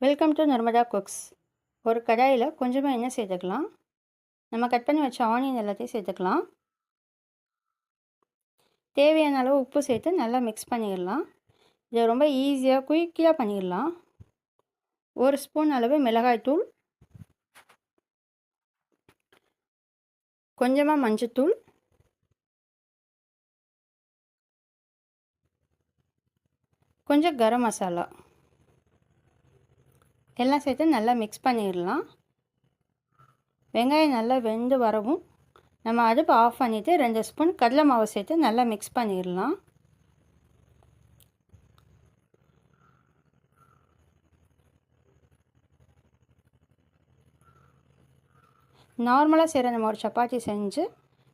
Welcome to Narmada cooks. ஒரு கடாயில் கொஞ்சமாக எண்ணெய் சேர்த்துக்கலாம். நம்ம கட் பண்ணி வச்ச ஆனியன் எல்லாத்தையும் சேர்த்துக்கலாம். தேவையான அளவு உப்பு சேர்த்து நல்லா மிக்ஸ் பண்ணிடலாம். இதை ரொம்ப ஈஸியாக குயிக்காக பண்ணிடலாம். ஒரு ஸ்பூன் அளவு மிளகாய்த்தூள், கொஞ்சமாக மஞ்சத்தூள், கொஞ்சம் கரம் மசாலா எல்லாம் சேர்த்து நல்லா மிக்ஸ் பண்ணிடலாம். வெங்காயம் நல்லா வெந்து வரவும் நம்ம அடுப்பு ஆஃப் பண்ணிவிட்டு 2 ஸ்பூன் கடலை மாவு சேர்த்து நல்லா மிக்ஸ் பண்ணிடலாம். நார்மலாக செய்கிற நம்ம ஒரு சப்பாத்தி செஞ்சு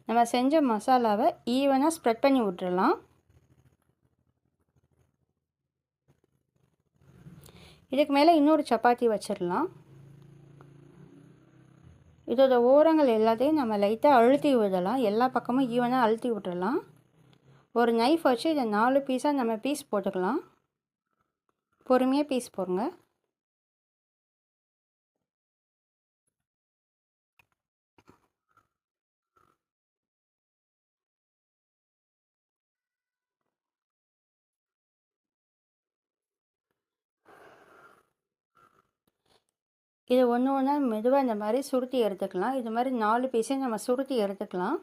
நம்ம செஞ்ச மசாலாவை ஈவனாக ஸ்ப்ரெட் பண்ணி விட்டுறலாம். இதுக்கு மேலே இன்னொரு சப்பாத்தி வச்சிடலாம். இதோட ஓரங்கள் எல்லாத்தையும் நம்ம லைட்டாக அழுத்தி விடலாம். எல்லா பக்கமும் ஈவனாக அழுத்தி விட்டுடலாம். ஒரு நைஃப் வச்சு இதை 4 பீஸாக நம்ம பீஸ் போட்டுக்கலாம். பொறுமையாக பீஸ் போடுங்க. இது ஒன்று ஒன்றா மெதுவாக இந்த மாதிரி சுருட்டி எடுத்துக்கலாம். இது மாதிரி 4 பீஸையும் நம்ம சுருட்டி எடுத்துக்கலாம்.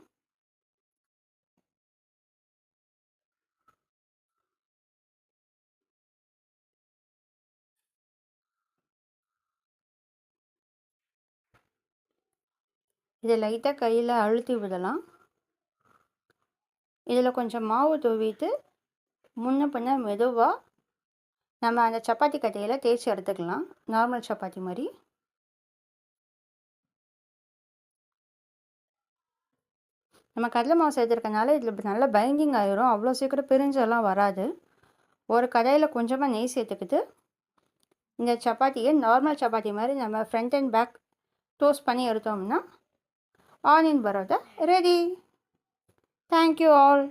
இதை லைட்டாக கையில் அழுத்தி விடலாம். இதில் கொஞ்சம் மாவு தூவிட்டு முன்ன பின்ன மெதுவாக நம்ம அந்த சப்பாத்தி கட்டையில் தேய்ச்சி எடுத்துக்கலாம். நார்மல் சப்பாத்தி மாதிரி. நம்ம கடலை மாவு சேர்த்துருக்கனால இதில் நல்லா பைண்டிங் ஆகிரும். அவ்வளோ சீக்கிரம் பிரிஞ்செல்லாம் வராது. ஒரு கடாயில் கொஞ்சமாக நெய் சேர்த்துக்கிட்டு இந்த சப்பாத்தியை நார்மல் சப்பாத்தி மாதிரி நம்ம ஃப்ரண்ட் அண்ட் பேக் டோஸ்ட் பண்ணி எடுத்தோம்னா onion parotta ready. Thank you all.